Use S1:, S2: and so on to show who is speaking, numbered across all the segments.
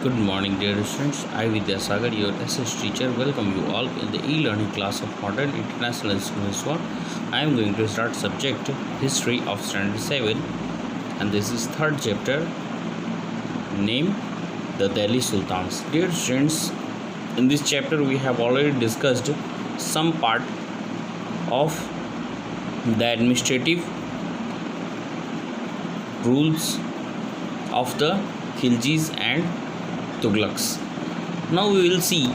S1: Good morning, dear students. I, Vidyasagar, your SS teacher, welcome you all in the e-learning class of Modern International Students 1. I am going to start subject History of Standard 7, and this is third chapter, name the Delhi Sultans. Dear students, in this chapter we have already discussed some part of the administrative rules of the Khiljis and Tughlaqs. Now we will see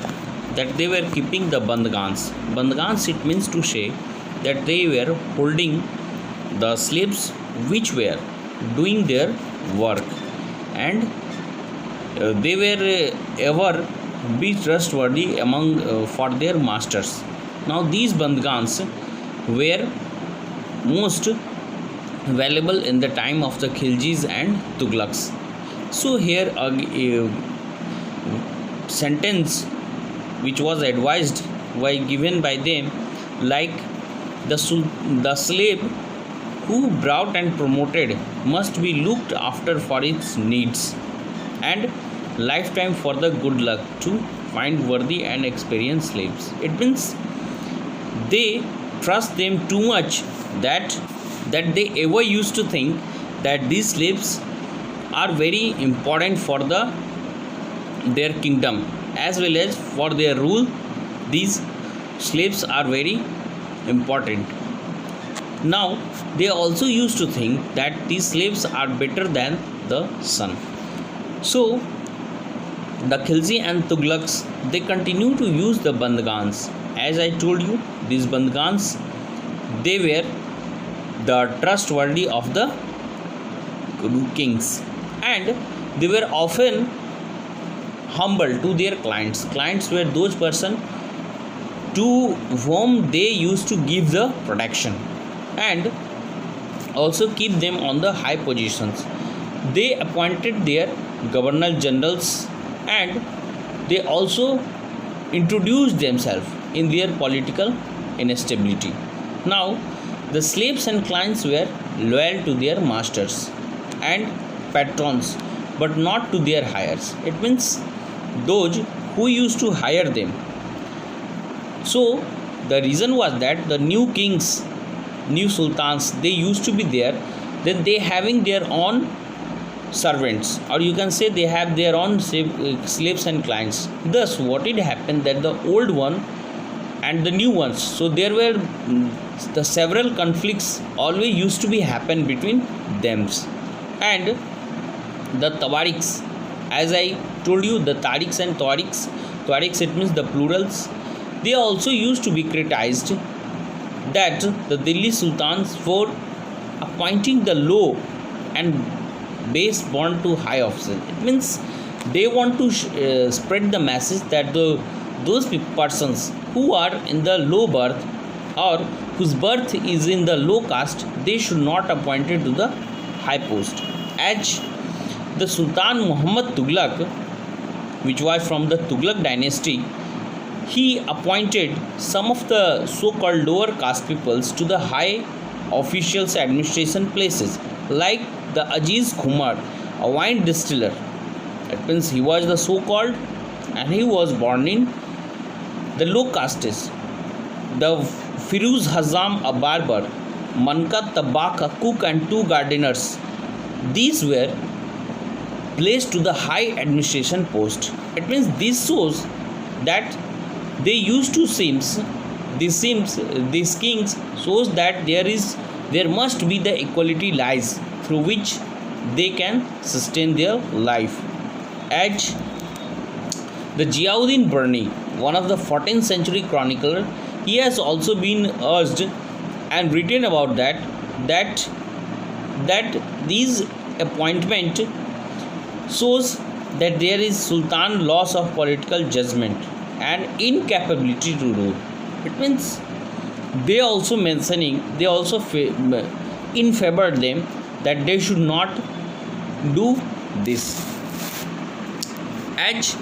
S1: that they were keeping the bandgans. Bandgans, it means to say that they were holding the slaves which were doing their work, and they were ever be trustworthy among for their masters. Now these bandgans were most valuable in the time of the Khiljis and Tughlaqs. So here a sentence which was advised by given by them, like the slave who brought and promoted must be looked after for its needs, and lifetime for the good luck to find worthy and experienced slaves. It means they trust them too much that they ever used to think that these slaves are very important for their kingdom as well as for their rule. These slaves are very important. Now they also used to think that these slaves are better than the sun. So the Khilji and Tughlaqs, they continue to use the bandgans. As I told you, these bandgans, they were the trustworthy of the kings, and they were often humble to their clients. Clients were those person to whom they used to give the protection and also keep them on the high positions. They appointed their governor generals, and they also introduced themselves in their political instability. Now the slaves and clients were loyal to their masters and patrons, but not to their hires. It means those who used to hire them. So the reason was that the new kings, new sultans, they used to be there, then they having their own servants, or you can say they have their own slaves and clients. Thus what it happened that the old one and the new ones, so there were the several conflicts always used to be happen between them. And the tawariks, as I told you, the tariks and tawariks, it means the plurals, they also used to be criticized that the Delhi sultans for appointing the low and base born to high offices. It means they want to spread the message that those persons who are in the low birth or whose birth is in the low caste, they should not appointed to the high post. As the Sultan Muhammad Tughlaq, which was from the Tughlaq dynasty, he appointed some of the so-called lower caste peoples to the high officials administration places, like the Aziz Kumar, a wine distiller. That means he was the so-called, and he was born in the low castes. The Firuz Hazam, a barber, Mankat Tabak, a cook, and two gardeners, these were placed to the high administration post. It means this shows that they used to these kings shows that there must be the equality lies through which they can sustain their life. As the Ziauddin Burni, one of the 14th century chronicler, he has also been urged and written about that these appointment shows that there is sultan loss of political judgment and incapability to rule. It means they also in favor them that they should not do this. As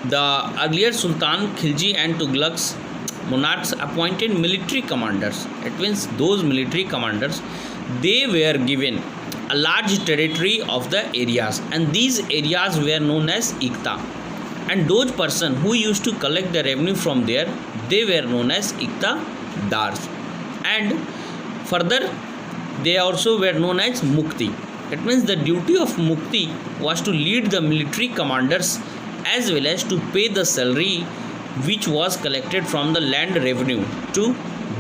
S1: the earlier Sultan Khilji and Tughlaqs monarchs appointed military commanders. It means those military commanders, they were given a large territory of the areas, and these areas were known as Ikta. And those person who used to collect the revenue from there, they were known as Ikta Dars. And further, they also were known as Mukti. It means the duty of Mukti was to lead the military commanders as well as to pay the salary which was collected from the land revenue to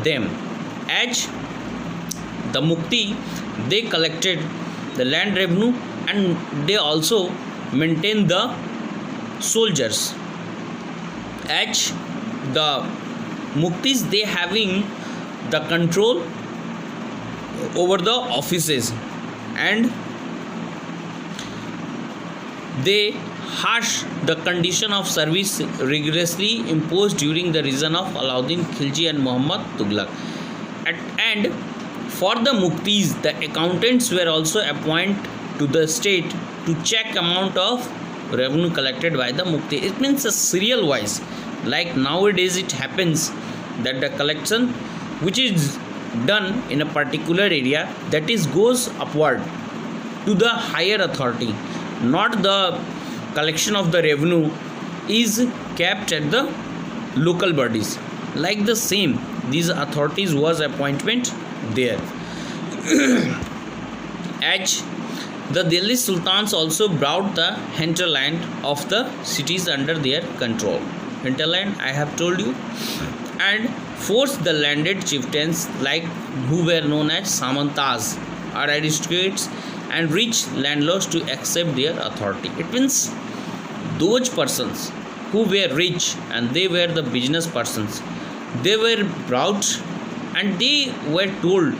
S1: them. As the Mukti, they collected the land revenue and they also maintained the soldiers. As the Muktis, they having the control over the offices, and they harsh the condition of service rigorously imposed during the reign of Alauddin Khilji and Muhammad Tughlaq. And for the Muktis, the accountants were also appointed to the state to check amount of revenue collected by the Mukti. It means a serial wise, like nowadays it happens that the collection which is done in a particular area, that is goes upward to the higher authority, not the collection of the revenue is kept at the local bodies. Like the same, these authorities was appointment there. As the Delhi Sultans also brought the hinterland of the cities under their control. Hinterland, I have told you, and forced the landed chieftains like who were known as Samantas or aristocrats and rich landlords to accept their authority. It means those persons who were rich and they were the business persons, they were brought and they were told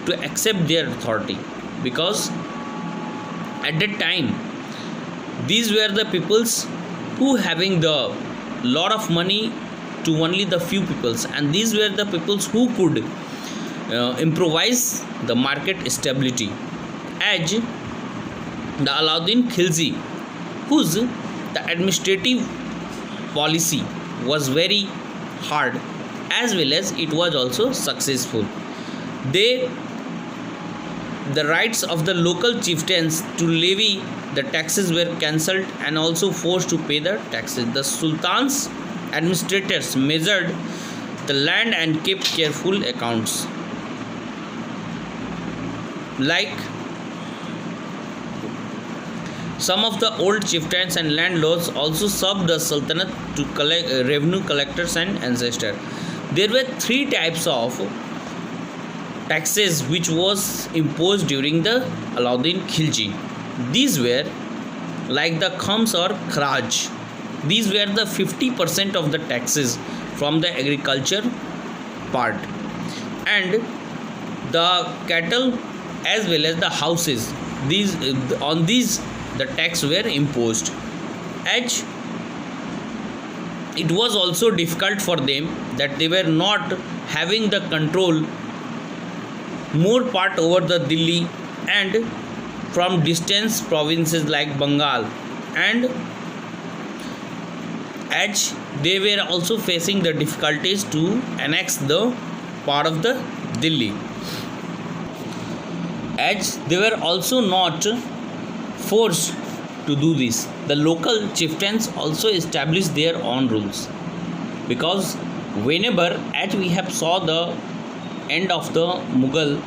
S1: to accept their authority, because at that time these were the peoples who having the lot of money to only the few peoples, and these were the peoples who could improvise the market stability. As the Alauddin Khilji, whose the administrative policy was very hard as well as it was also successful, the rights of the local chieftains to levy the taxes were cancelled and also forced to pay the taxes. The sultan's administrators measured the land and kept careful accounts. Like some of the old chieftains and landlords also served the sultanate to collect revenue collectors and ancestors. There were three types of taxes which was imposed during the Alauddin Khilji. These were like the khams or kharaj. These were the 50% of the taxes from the agriculture part, and the cattle as well as the houses. These on these the tax were imposed. As it was also difficult for them that they were not having the control more part over the Delhi and from distant provinces like Bengal, and as they were also facing the difficulties to annex the part of the Delhi, as they were also not forced to do this. The local chieftains also established their own rules, because whenever, as we have saw the end of the Mughal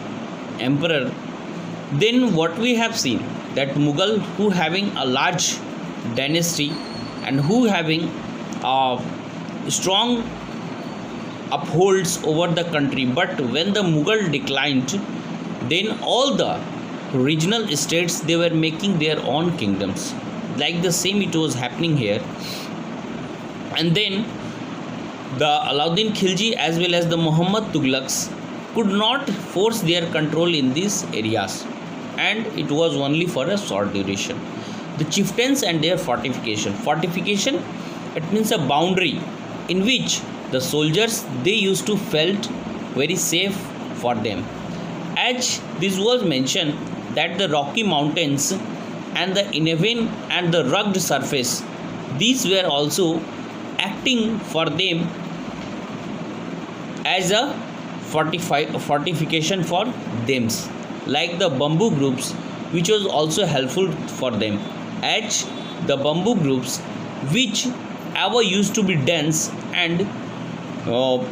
S1: emperor, then what we have seen that Mughal who having a large dynasty and who having a strong upholds over the country, but when the Mughal declined, then all the regional states they were making their own kingdoms. Like the same it was happening here. And then the Alauddin Khilji as well as the Muhammad Tughlaqs could not force their control in these areas, and it was only for a short duration. The chieftains and their fortification. Fortification, it means a boundary in which the soldiers they used to felt very safe for them. As this was mentioned that the Rocky Mountains and the uneven and the rugged surface, these were also acting for them as a fortification for them. Like the bamboo groups which was also helpful for them, as the bamboo groups which ever used to be dense and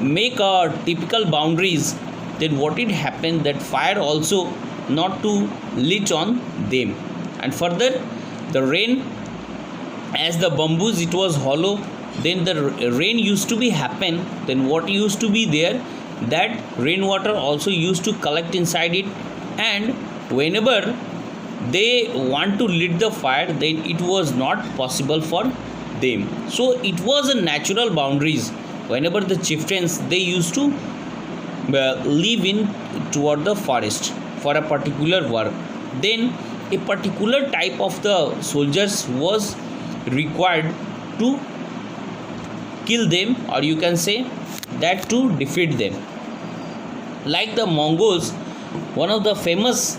S1: make typical boundaries, then what it happened that fire also not to lit on them. And further, the rain, as the bamboos it was hollow, then the rain used to be happen, then what used to be there, that rainwater also used to collect inside it, and whenever they want to lit the fire, then it was not possible for them. So it was a natural boundaries whenever the chieftains they used to live in toward the forest for a particular work, then a particular type of the soldiers was required to kill them, or you can say that to defeat them. Like the Mongols, one of the famous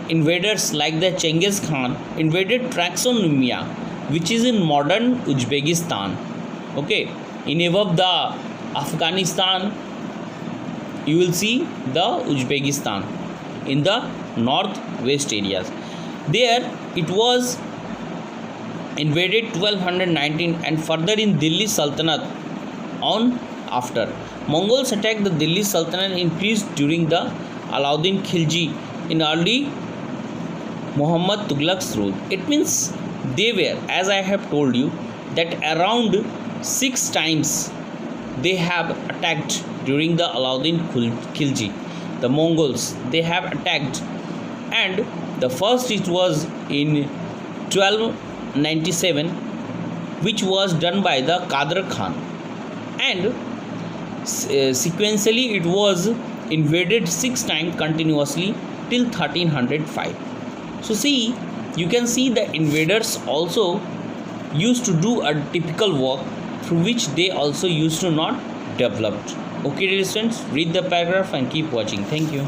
S1: invaders like the Genghis Khan invaded Traxonomia, which is in modern Uzbekistan. Okay, in above the Afghanistan, you will see the Uzbekistan in the northwest areas. There it was invaded 1219, and further in Delhi Sultanate on after. Mongols attacked the Delhi Sultanate increased during the Alauddin Khilji in early Muhammad Tughlaq's rule. It means they were, as I have told you, that around 6 times they have attacked during the Alauddin Khilji. The Mongols they have attacked, and the first it was in 1297, which was done by the Qadr Khan, and sequentially it was invaded 6 times continuously till 1305. So see, you can see the invaders also used to do a typical work through which they also used to not developed. Okay, dear students, read the paragraph and keep watching. Thank you.